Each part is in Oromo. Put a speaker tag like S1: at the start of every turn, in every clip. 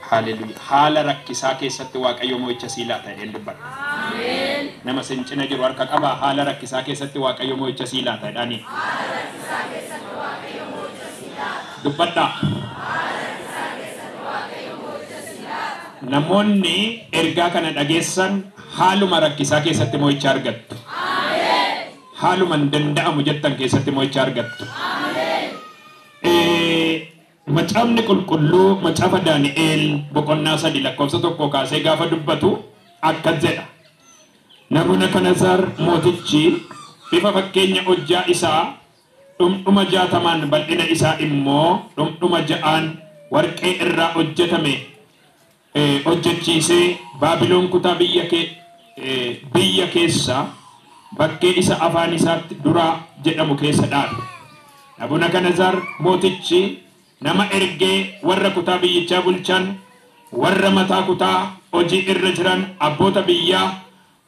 S1: Hallelujah. Haala rakkisaa keessatti Waaqayyo mo'icha sii laata jedheen dubbadha. Ameen. Nama sin cina jiru harka qaba. Haala rakkisaa keessatti Waaqayyo mo'icha sii laata jedhani. Haala rakkisaa keessatti Waaqayyo mo'icha sii laata. Dubbadha. Haala rakkisaa keessatti Waaqayyo mo'icha sii laata. Namoonni ergaa kana dhageessan haaluma rakkisaa keessatti mo'icha argattu. Ameen. Haaluma hin danda'amu jettan keessatti mo'icha argattu. Ameen. Macaafni qulqulluu macaafa Daani'eel boqonnaa 3 lakkoofsa 1 kaasee gaafa dubbatu akka jedha. Nabukadnezar mootichi bifa fakkeenya hojjaa isaa dhumdhuma 60 bal'ina isaa immoo dhumdhuma 6 warqee irraa hojjetame hojjechiisee Baabiloon kutaa biyya keessa bakkee isa afaan isaatti duraa jedhamu keessa dhaabe. Nabukadnezar mootichi nama ergee warra kutaa biyyichaa bulchan, warra mataa kutaa hojii irra jiran, abboota biyyaa,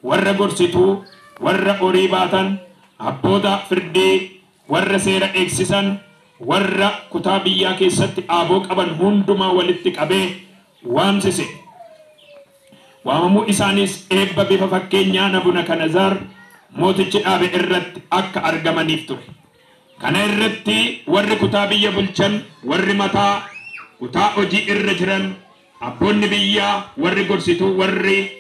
S1: warra gorsituu, warra horii baatan, abboota firdii, warra seera eegsisan, warra kutaa biyyaa keessatti aaboo qaban hundumaa walitti qabee waamsise. Waamamuu isaanis eebba bifa fakkeenyaa Nabukadnezar mootichi dhaabe irratti akka argamaniif ture. Kana irratti warri kutaa biyya bulchan, warri mataa kutaa hojii irra jiran, abboonni biyyaa, warri gorsituu, warri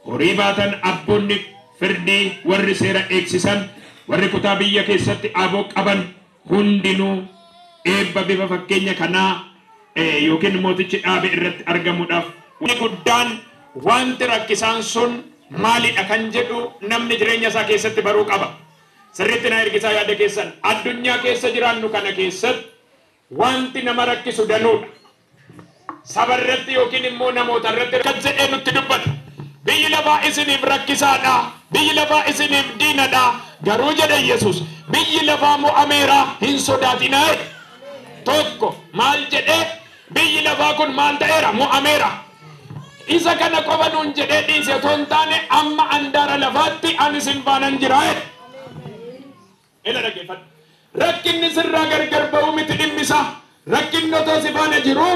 S1: horii baatan, abboonni firdii, warri seera eegsisan, warri kutaa biyya keessatti aaboo qaban hundinuu eebba bifa fakkeenya kanaa yookiin mootichi dhaabe irratti argamuudhaaf. Wanti guddaan wanti rakkisaan sun maalidha kan jedhu namni jireenya isaa keessatti baruu qaba. Sirriitti na ergisaa yaada keessan addunyaa keessa jiraannu kana keessatti wanti nama rakkisu danuudha. Saba irratti yookiin immoo namoota irratti kan jedhee nutti dubbata. Biyyi lafaa isiniif rakkisaadha. Biyyi lafaa isiniif diinadha. Garuu jedha Yesuus biyyi lafaa mo'ameera hin sodaatinaa. Tokko maal jedhee biyyi lafaa kun maal ta'eera mo'ameera. Isa kana qofa nuun jedhee dhiise otoo hin taane amma andaara lafaatti ani isin baanan jiraa. Ila dhaggeeffadhu. Rakkinni sirraa gargar ba'uu miti dhimmisa. Rakkinni otoo si faana jiru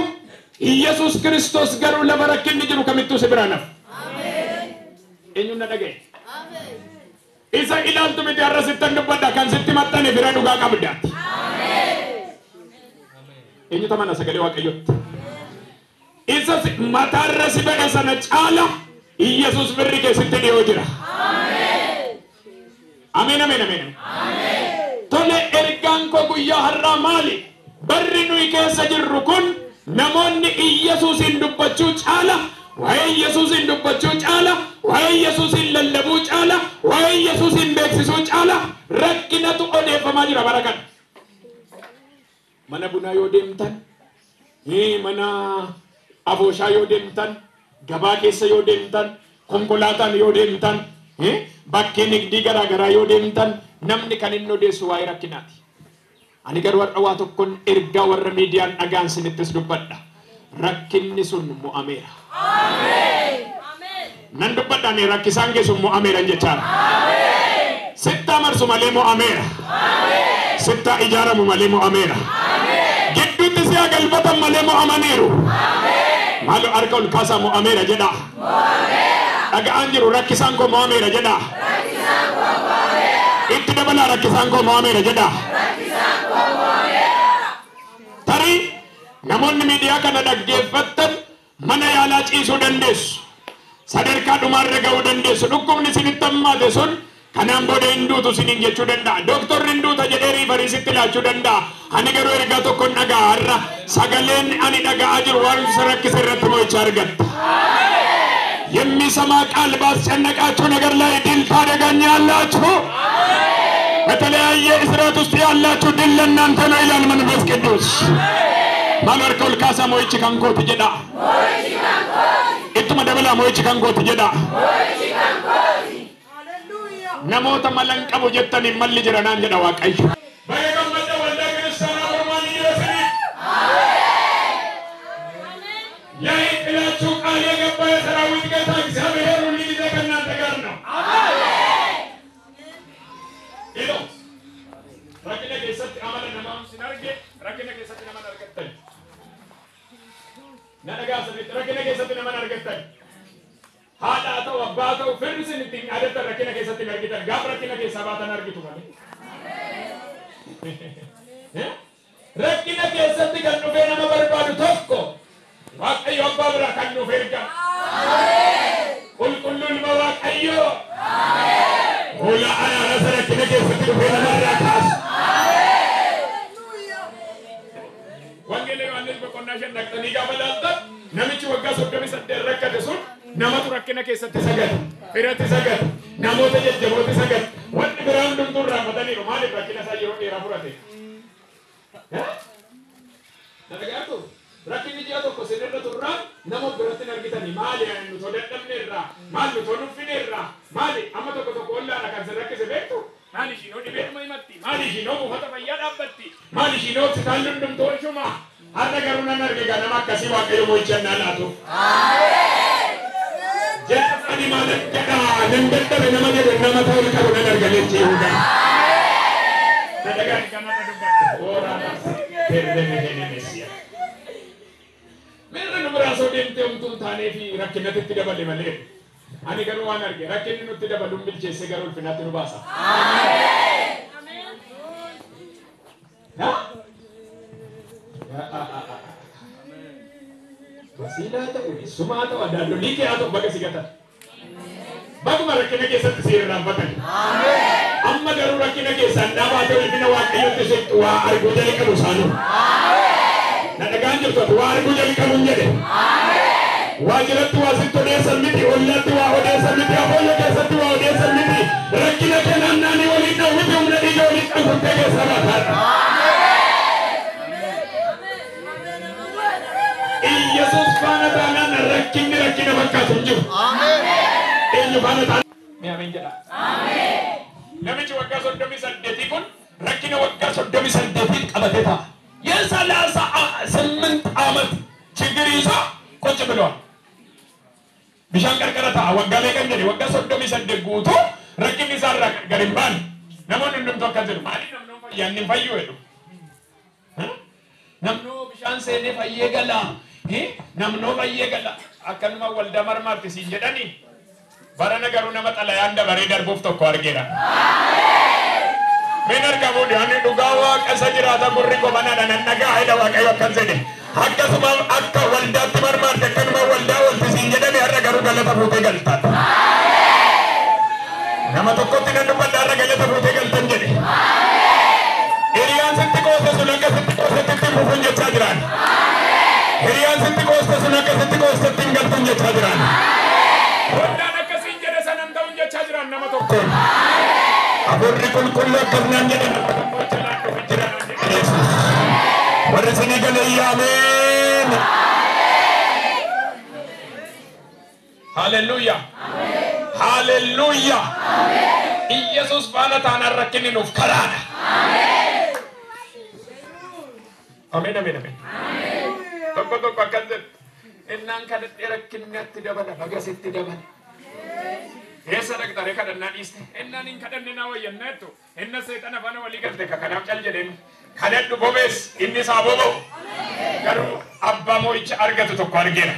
S1: Yesuus Kiristoos garuu lafa rakkinni jiru kamittuu si biraan hafa. Eenyuun na dhaga'e? Isa ilaaltu miti har'a sittan dubbadha kan sitti maxxane fira dhugaa qabdaati. Eenyu tamana sagalee Waaqayyootti. Isa mataarra si ba'e sana caala Yesuus birri keessatti dhiyoo jira. Ameen ameen ameen. Tole ergaan koo guyyaa har'aa maali? Barri nuyi keessa jirru kun namoonni Yesuusin dubbachuu caala, waa'ee Yesuusin dubbachuu caala, waa'ee Yesuusin lallabuu caala, waa'ee Yesuusin beeksisuu caala rakkinatu odeeffamaa jira bara kana. Mana bunaa yoo deemtan, mana abooshaa yoo deemtan, gabaa keessa yoo deemtan, konkolaataan yoo deemtan, bakkee nigdii garaagaraa yoo deemtan namni kan inni odeessu waa'ee rakkinaati. Ani garuu har'a waa tokkoon ergaa warra miidiyaan dhagaan sinittis dubbadha. Rakkinni sun mo'ameera. Nan dubbadha ani rakkisaan kee sun mo'ameera jechaadha. Sittaa marsu malee mo'ameera. Sittaa ijaaramu malee mo'ameera. Gidduutti si'a galfatan malee mo'amaniiru. Maaloo harka ol kaasaa mo'ameera jedha. Dhagaan jiru rakkisaan koo mo'ameera jedha. Itti dabalaa rakkisaan koo mo'ameera jedha. Tarii namoonni miidiyaa kana dhaggeeffatan mana yaalaa ciisuu dandeessu. Sadarkaa dhumaarra ga'uu dandeessu. Dhukkubni isinitti hammaate sun kanaan booda hin duutu isiniin jechuu danda'a. Dooktorri hin duuta jedhee riifariisitti laachuu danda'a. Ani garuu ergaa tokkoon dhaga'a har'a sagaleen ani dhaga'aa jiru waan rakkisa irratti mo'icha argatta. የሚሰማ ቃል ባስጨነቃችሁ ነገር ላይ ድል ታደርጋላችሁ። በተለያየ እስራት ውስጥ ያላችሁ ድል ለእናንተ ነው ይላል መንፈስ ቅዱስ። ማለርከው ልካሳ ሞይቺ ካንኮት ጀዳ ኢትማ ደበላ ሞይቺ ካንኮት ጀዳ ሃሌሉያ ነሞተ መለንቀቡ ጀተን ይመል ጅረናን ጀዳ ዋቀይ በየገመደ ወልደ ክርስቲያና ወርማን ይረስኒ የኢላችሁ ቃል የገባ የሰራዊት ጌታ እግዚአብሔር ሁሉ ጊዜ ከእናንተ ጋር ነው። አሜን። ኢሎ ረከነ ከሰት አመለ ነማም ሲናርጌ ረከነ ከሰት ነማን አርገተን Nadagaa sirriitti rakkina keessatti nama argattan. Haadhaa ta'u abbaa ta'u firri isin ittiin adattan rakkina keessatti argitan gaafa rakkina keessaa baatan argitu malee. Rakkina keessatti kan dhufee nama barbaadu tokko Waaqayyo abbaa bira kan nuuf erga. Qulqulluu ilma Waaqayyoo. Fuula araara sana rakkina keessatti dhufee nama irraa kaasu. Wangeela Yohaannis boqonnaa 5 dhaqxanii gaafa ilaaltan namichi waggaa 38 rakkate sun namatu rakkina keessatti sagade, firatti sagade, namoota jajjabooti sagade. Wanti biraan hundumtuu irraanfataniiru maaliif rakkina isaa yeroo dheeraa fudhate? Nagaatu rakkinni ji'a tokko sinirra turraan nama biratti argitanii maali nu too dadhabne irraa maal nu too nuffine irraa maali amma tokko ollaadha kan sin rakkise beektu maali ishiinoo dhibeedhuma himatti maali ishiinoo buufata fayyaa dhaabbatti maali ishiinoo hospitaalli hundumtuu ishuma har'a garuu nan arge ganama akkasii Waaqayyo mo'ichannaa laatu. Jedhani maal jedhaa nan dadhabe nama jedhe nama ta'uu qabu nan argalee jechuudha. Nadagaan kanarra dubbatu ooraadhaas perdeme Messiya. Meerra nu biraa soo deemtee homtuun taanee fi rakkinatti itti dabale malee. Ani garuu waan arge rakkinni nutti dabaluun bilcheessee garuu ulfinaatti nu baasa. Wasiilaa ta'u, sumaa ta'u, addaallolii kee haa ta'u baga si gatan. Baguma rakkina keessatti si irraanfatan. Amma garuu rakkina keessaan dhaabaa ta'u ulfina Waaqayyootti siqtu waa arguu jalqabu isaanuu. Nadagaan jirtu waa arguu jalqabu hin jedhe. Waajjiratti waa sitti odeessan miti, ollatti waa odeessan miti, afooyyo keessatti waa odeessan miti. Rakkina kee naannanii waliin dhawwiti humna dhiiga waliin qabsumtee keessaa baataadha. Yesus faana taanaan rakkinni rakkina fakkaatu hin jiru. Eenyu faana taanaan. Mee ameen jedha. Namichi waggaa 38 kun rakkina waggaa 38 qabatee ta'a. የሰላሳ 8 ዓመት ችግር ይዞ ቁጭ ብሏል። ቢሻን ቀርቀረታ ወጋ ላይ ቀንጀ ወጋ 38 ጉቱ ረኪን ይሳራ ገሪባን ነሞን እንደም ተከተል ማለት ነው ያን ፈዩ ሄዱ ነምኖ ቢሻን ሰኔ ፈየገላ ነምኖ ፈየገላ አከንማ ወልዳ መርማርት ሲጀዳኒ ባረ ነገሩ ነመጣላ ያንደ በሬ ደርቦፍ ተኮ አርጌራ Benar kamu diani dugawa kasajirata burriko banana nanaga haida Waaqayyo kan sede akkasuma akka waldaatti marmaarte kanuma waldaa walti siin jedhame har'a garuu galata fuutee galtan nama tokkotti nan dubbadha har'a galata fuutee galtan jedhe hiriyaan sitti qooste sun akka sitti qoostetti fufuun jechaa jiran hiriyaan sitti qooste sun akka sitti qoostetti hin galtuun jechaa jiran waldaan akkasiin jedhe sanan ta'uun jechaa jiran nama tokkoon Aburri kulkullu akkanaan jedhan Yesus warri isinii galee ameen. Haleluuyaa haleluuyaa Yesus faana taanaan rakkinni nuuf karaadha. Ameen ameen ameen. Tokko akkan jedhu innaan kadhadhee rakkinnatti dabala bagasitti dabala. Esa dhaqxaree kadhannaa dhiiste innaan hin kadhanne naa wayyannattu inna seexana faana walii galte kakanaaf cal jedheen kadhadhu bobees inni isaa boba'u garuu abbaa moo'icha argatu tokko argeera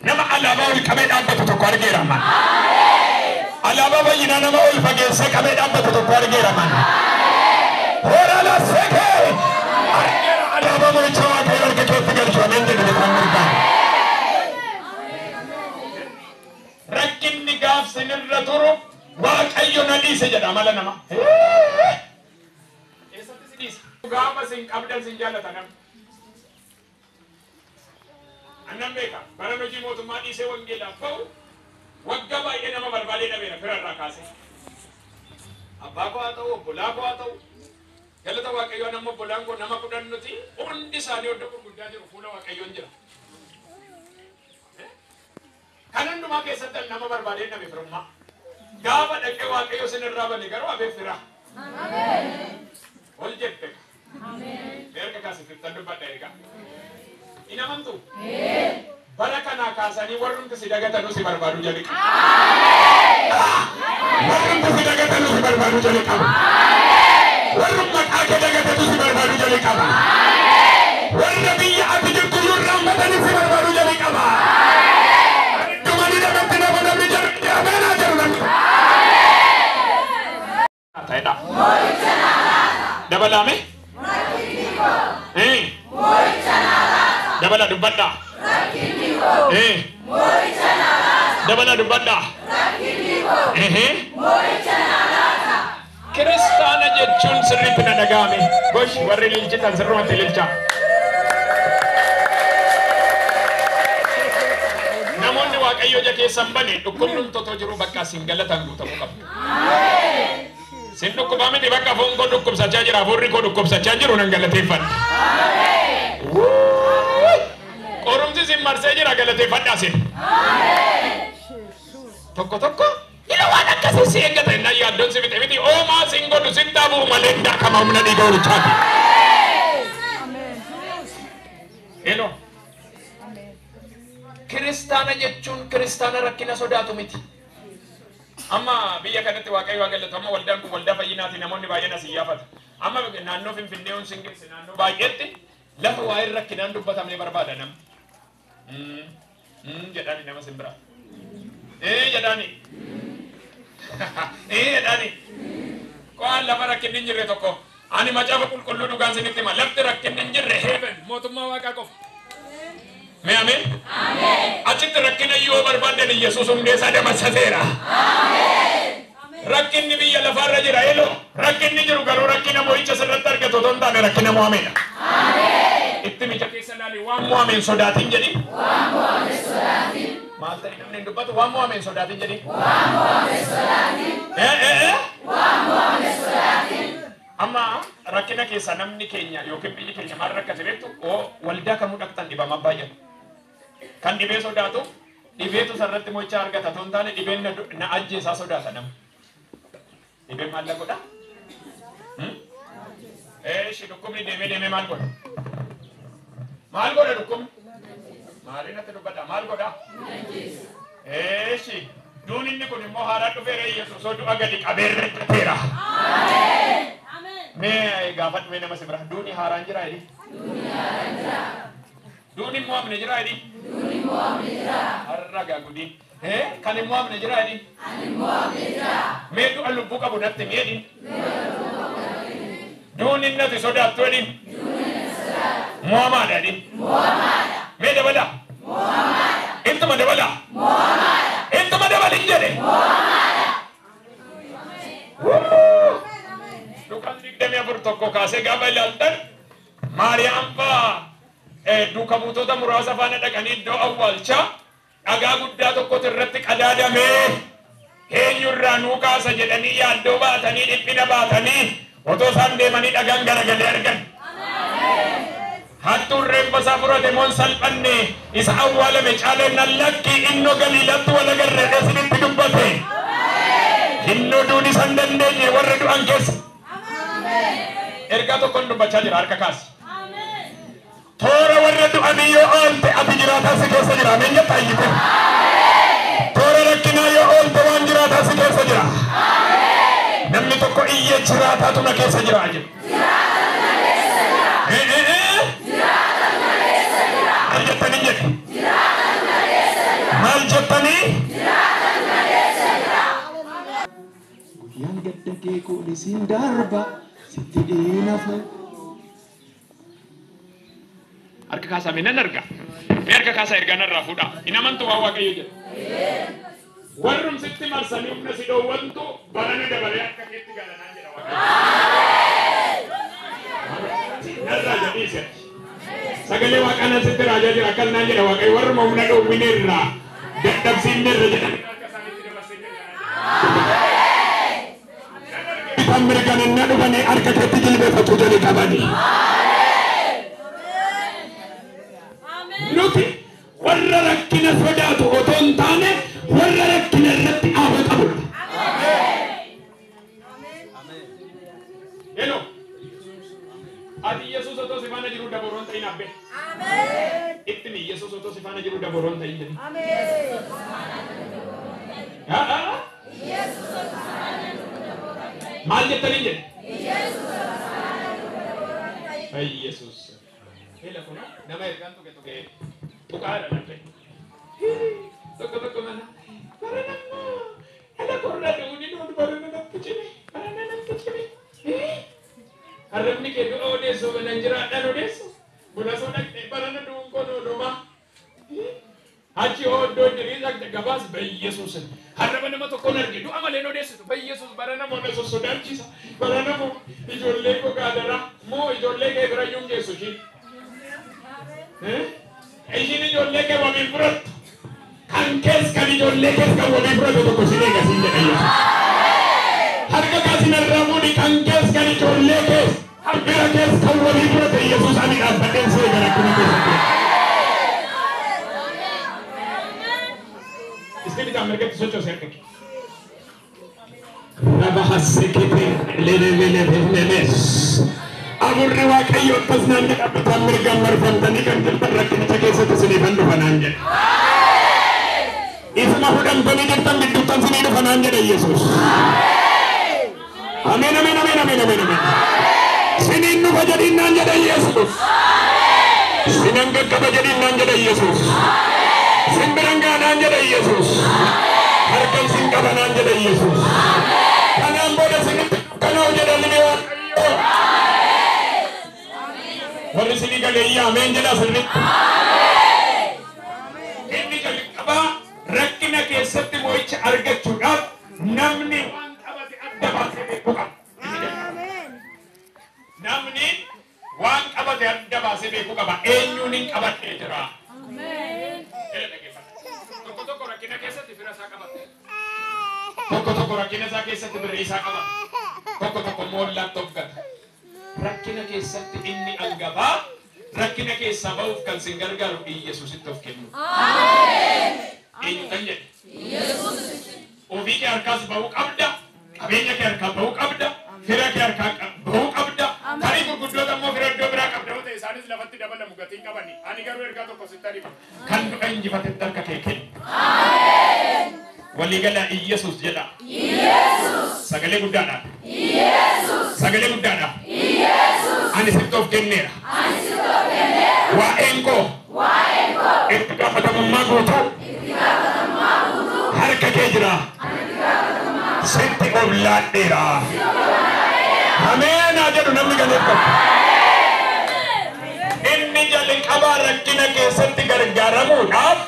S1: nama alaabaa ol qabee dhaabbatu tokko argeera man alaabaa bayyinaa nama ol fageessee qabee dhaabbatu tokko argeera man hoolala seekee argeera alaabaa moo'icha waaqayyo harka keetti galchu ameen jedhu kan mirgaa rakkinni gaaf sinirra turu Waaqayyo na dhiise jedha mala nama. Eessatti si dhiise? Gaafa sin qabdan sin jaallata namni. Annan beeka bara hojii mootummaa dhiisee wangeelaaf ba'u waggaa baay'ee nama barbaadee dhabeera firarraa kaasee. Abbaa koo haa ta'u obbolaa koo haa ta'u galata Waaqayyoo nama obbolaan koo nama 10 nuti hundi isaanii iddoo gurguddaa jiru fuula Waaqayyoon jira. Kanan dhumaa keessatti nama barbaadee dhabe firummaa. Gaafa dhaqee Waaqayyo sinirraa bane garuu abeef fira. Ol jette. Erga kaasiftan dubbadha erga. Ina amantu? Bara kanaa kaasanii warrumti si dagatanu si barbaadu jali qabu. Warrumti si dagatanu si barbaadu jali qabu. Warrumti maqaa kee dagatanu si barbaadu jali qabu. Warra biyya ati jirtu irraanfatan dabalame dabala dubbadha dabala dubbadha Kiristaana jechuun sirriitti na dhaga'ame. Gosh warri lilchitan sirrumatti lilcha. Namoonni Waaqayyo ija keessan bane dhukkubnuun totoo jiru bakka sin galatan guutamuu qabdu. Sin dhukkubaa miti bakka foon koo dhukkubsachaa jira, hafuurri koo dhukkubsachaa jiru nan galateeffadha. Qorumsi sin marsee jira galateeffadhaa sin. Tokko tokko ila waan akkasii si eeggata innaa yaaddoon si miti oomaa sin godhu sin dhaabuu malee daakama humna dhiiga horichaati. Elo Kiristaana jechuun kiristaana rakkina sodaatu miti. Amma biyya kanatti Waaqayyo galatu amma waldaan kun waldaa fayyinaati namoonni baay'een asii yaafatu. Amma naannoo Finfinnee on singirsi naannoo baay'eetti lafa waa'ee rakkinaan dubbatamne barbaada nam. Jedhani nama simbira. Jedhani. Jedhani. Waan lafa rakkinni hin jirre tokko ani macaafa qulqulluu dhugaan sinitti hima lafti rakkinni hin jirre heaven mootummaa Waaqaa qofa. Mee ameen? Ameen. Achitti rakkina yoo barbaadan Yesuus hundeessaa dabarsateera. Ameen. Rakkinni biyya lafaarra jira elo rakkinni jiru garuu rakkina mo'icha sirratti argatu otoo hin taane rakkina mo'ameedha. Ameen. Itti micha keessa ilaali waan mo'ameen sodaatiin jedhi. Waan mo'ameen sodaatiin. Maal ta'e namni hin dubbatu waan mo'ameen sodaatiin jedhi. Waan mo'ameen sodaatiin. Waan mo'ameen sodaatiin. Amma rakkina keessa namni keenya yookiin biyyi keenya maal rakkate beektu waldaa kamuu dhaqxan dhibama baay'atu. Kan dhibee sodaatu dhibeetu sarratti mo'icha argata otoo hin taane dhibeen na ajjeesaa sodaata nama. Dhibeen maal godha? Shi dhukkubni deemee maal godha? Maal godha dhukkubni? Maaliin atti dubbata maal godha? Shi duun inni kun immoo haaraa dhufeera Yesuus du'a gadi qabeerra dhufeera. Mee gaafadhu mee nama sibira duuni haaraan jira jedhi. Duuni haaraan jira. Duuni immoo amne jira jedhi. Duuni immoo amne jira. Har'a gaagudii. Kan immoo amne jira jedhi. Kan immoo amne jira. Mee du'a lubbuu qabu natti mee jedhi. Duuni natti sodaattu jedhi. Duuni natti sodaattu. Muhammad jedhi. Muhammad. Mee dabala. Muhammad. Intuma dabala. Muhammad. Intuma dabala hin jedhe. Muhammad. Dukan digdamii afur tokko kaasee gaafa ilaaltan Maariyaam fa'aa duuka buutota muraasa faana dhaqanii iddoo awwaalchaa dhagaa guddaa tokkotu irratti qadaadamee eenyurraa nuu kaasa jedhanii yaaddoo baatanii dhiphina baatanii otoo isaan deemanii dhagaan garagalee argan. Hattuun reeffa isaa furate moon salphanne isa awwaalame caalee nan lakki innoo galiilatti wal agarre isinitti dubbate. Innoo duun isa hin dandeenye warra du'an keessa. Ergaa tokkoon dubbachaa jira harka kaasi. Toora warra du'anii yoo oolte ati jiraataa si keessa jira. Ameen jetta iyyite. Toora rakkinaa yoo oolte waan jiraataa si keessa jira. Namni tokko iyyee jiraataatu na keessa jira jedhu. Jiraataatu na keessa jira. Jiraataatu na keessa jira. Maal jettanii jedhe? Jiraataatu na keessa jira. Maal jettanii? Jiraataatu na keessa jira. Guyyaan gadda kee kuulisiin darba. Sitti dhiinafu. Harka kaasaa mee nan arga. Mee harka kaasaa ergaa narraa fuudha. Hin amantu waan Waaqayyo jedhu. Warrum sitti marsanii humna si dhoowwantu barana dabalee akka keetti galanaan jedha Waaqayyo. Narraa jedhiise. Sagalee Waaqaan asitti raajaa jira akkas naan jedha Waaqayyo warruma humna dhoowwineerraa dadhabsiifneerra jedhanii harka isaaniitti dabarsee jedha. Kan mirganan na dhufanii harka keetti jilbeeffatu jedhanii qabanii. Nuti warra rakkina sodaatu otoo hin taane warra rakkina irratti dhaaba qabudha. Elo ati Yesuus otoo si faana jiru daboroon ta'in abbe. Ittimi Yesuus otoo si faana jiru daboroon ta'in jedhi. Maal jettanii jedhe? Ay Yesuus. Hela kuna nama ergaan tuke tukaadha lafe. Tokko mana. Baranamma. Hela korra duuni nuun barana nampichine. Barana nampichine. arrabni kee du'a odeessuu banan jiraadhaan odeessu. Buna soo dhaqxee barana duunkoon odumaa. Hachi oddoo diriiraa gabaas biyyeessuusin. Harraba nama tokkoon arge du'a malee odeessitu biyyeessuus barana moona sosodaachisa. Barana moo ijoollee koo gaadaraa moo ijoollee kee bira yuun geessu isheen. Ishiin ijoollee kee waliin fudhattu. Kan kees kan ijoollee kees kan waliin fudhatu tokko isheen eegasiin jedhanii. Harka kaasin arramuuni kan kees kan ijoollee kees bira kees kan waliin fudhate Yesuus ani dhaabbadheen see gara akkuma keessatti. Iskini kan mereka socho serkaki. Raba hasekete leles. Aburri waaqayyo tasnaan dhaabbataan mirga marfamtanii kan jirtan rakkinicha keessatti siniifan dhufanaan jedhe. Isuma fudhamtanii jirtan gidduuttan sinii dhufanaan jedhe Yesuus. Ameen ameen ameen ameen ameen ameen. Siniin dhufa jedhinnaan jedhe Yesuus. Sinan gaggaba jedhinnaan jedhe Yesuus. Simbiranganaan jedhe Yesuus. Harkan sin qabanaan jedhe Yesuus. Kanaan booda sinitti kanoo jedhanii waaqayyo. Warri sinii galee ameen jedha sirriitti. Inni jalqabaa rakkina keessatti mo'icha argachuudhaaf namni waan qabate adda baasee beekuu qaba. Namni waan qabate adda baasee beekuu qaba. Eenyuun hin qabadhee jira. Tokko rakkina keessatti fira isaa qabate. Tokko rakkina isaa keessatti birrii isaa qabate. Tokko moollaa tokkata. Rakkina keessatti inni angabaa rakkina keessaa ba'uuf kan sin gargaaru Yesuusitti of kennu. Eenyu kan jedhe? Ofii kee harkaas ba'uu qabda. Qabeenya kee harkaa ba'uu qabda. Fira kee harkaa ba'uu qabda. Tarii gurguddoota immoo fira iddoo biraa qabda. Yoo ta'e isaanis lafatti dabalamu gatiin qabani. Ani garuu ergaa tokko sitti hima. Kan du'a injifatetti harka kee kennu. Waliigala Yesuus jedha. Yesuus. Sagalee guddaadhaan. Yesuus. Sagalee guddaadhaan. Yesuus. Ani sitti of kenneera. Ani sitti of kenneera. Waa'een koo. Waa'een koo. Itti gaafatamummaa guutuu. Itti gaafatamummaa guutuu. Harka kee jira. Harka gaafatamummaa. Sitti of laadheera. Sitti of laadheera. Ameen haa jedhu namni galeeffatu. Inni jalqabaa rakkina keessatti gargaaramuudhaaf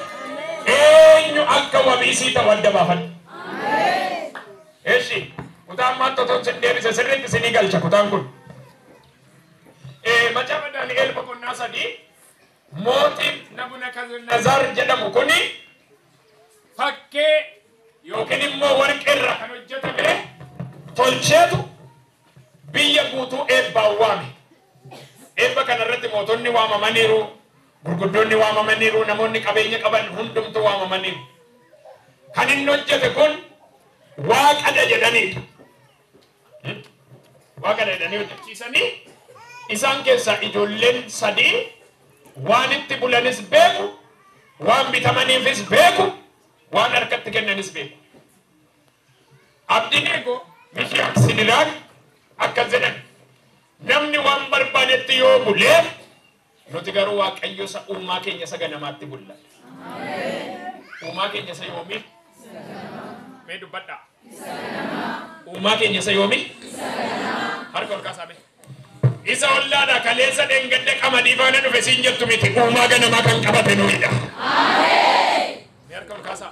S1: eenyu akka wabiisii ta'u adda baafadhu. Eeshi kutaan maattotoon sin deebise sirriitti sinii galcha kutaan kun. Macaafa Daani'eel boqonnaa 3 mootiin Nabukadnezar jedhamu kuni fakkee yookiin immoo warqee irraa kan hojjetame tolcheetu biyya guutuu eebbaan waame. Eebba kanarratti mootonni waamamaniiru. Gurguddoonni waamamaniiru, namoonni qabeenya qaban hundumtu waamamaniiru. Kan inni hojjete kun waaqadha jedhaniidha. Waaqadha jedhanii hojjechiisanii isaan keessaa ijoolleen 3 waan itti bulanis beeku, waan bitamaniifis beeku, waan harkatti kennanis beeku. Abdineego Mishaak Sidraak akkas jedhan namni waan barbaadetti yoo bulee nuti garuu waaqayyo isa uumaa keenya isa ganamaatti bulla. Uumaa keenya isa yoomi? Mee dubbadhaa. Uumaa keenya isa yoomi? Harka ol kaasaame. Isa ollaadha kaleessa dheengadda qamadii faana dhufe siin jettu miti uumaa ganamaa kan qabate nuyiidha. Mee harka ol kaasaa.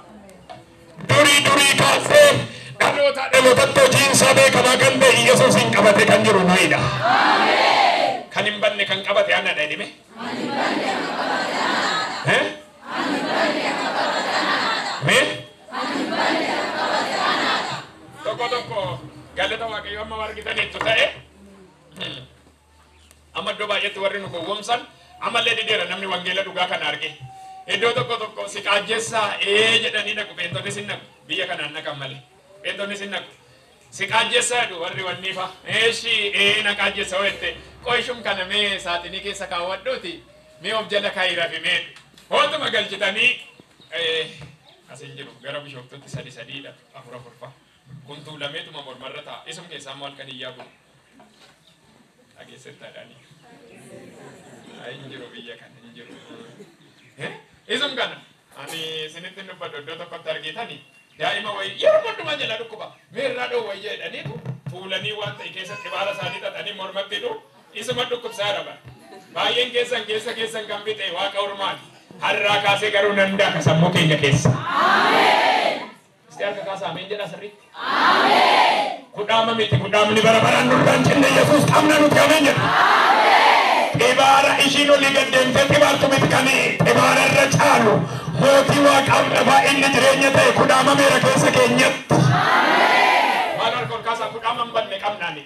S1: Durii kaasee dhalootatti hojiinsaa beekamaa kan ta'e Yesuusin qabate kan jiru nuyiidha. Kan hin banne kan qabate ana dhedhime. Tokko galata waaqayyo amma argitaniittu ta'e amma iddoo baay'eetti warri nu gowwoomsan ammallee dideera namni wangeela dhugaa kana arge. Iddoo tokko si qaajjessaa jedhanii dhaqu beentonni sin naqu biyya kanaan naqan malee beentonni sin naqu. Si qaajjessaa jedhu warri wanniifa na qaajjessa ho'ette qoyshum kana mee saaxinii keessa kaawwadhuuti mee of jala kaayirafi mee hootuma galchitanii asin jiru gara bishooftutti 3 4 kun tuulameetuma mormarra ta'a isum keessaa immoo halkan iyyaa bulu dhageessettaadhaanii hin jiru biyya kana hin jiru isum kana ani isinitti dubbadhu iddoo tokkotti argitanii daa'ima wayii yeroo hundumaa jala dhukkuba meerraa dhoo wayii jedhaniitu tuulanii waan ta'e keessatti baala isaanii xaxanii mormatti hidhu Isuma dhukkubsaadha bara. Baay'een keessan kan fixe waaqa ormaati. Har'aa kaasee garuu nan daaka sammuu keenya keessa. Ameen. Isti harka kaasaa ameen jedha sirriitti. Ameen. Kudhaama miti kudhaamni bara baraan nurraan jenne Yesuus qabna nuti ameen jedha. Ameen. Xibaara ishiin olii gaddeemtee xibaartu miti kanii xibaara irra caalu mootii waaqaaf dhabaa inni jireenya ta'e kudhaama meera keessa keenyatti. Ameen. Maal harka ol kaasaa kudhaama hin banne qabnaani.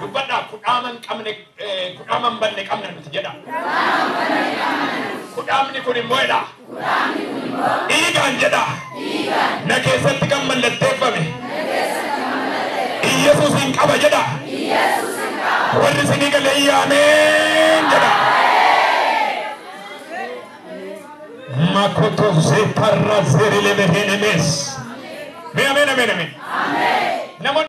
S1: Dubbadhaa kudhaaman banne qabna nuti jedha. Kudhaamni kun immoo jedha. Dhiigaan jedha. Na keessatti kan mallatteeffame. Yesuusin qaba jedha. Warri isinii galee ameen jedha. Makoto zeetarra zeerilee behenemes. Ameen.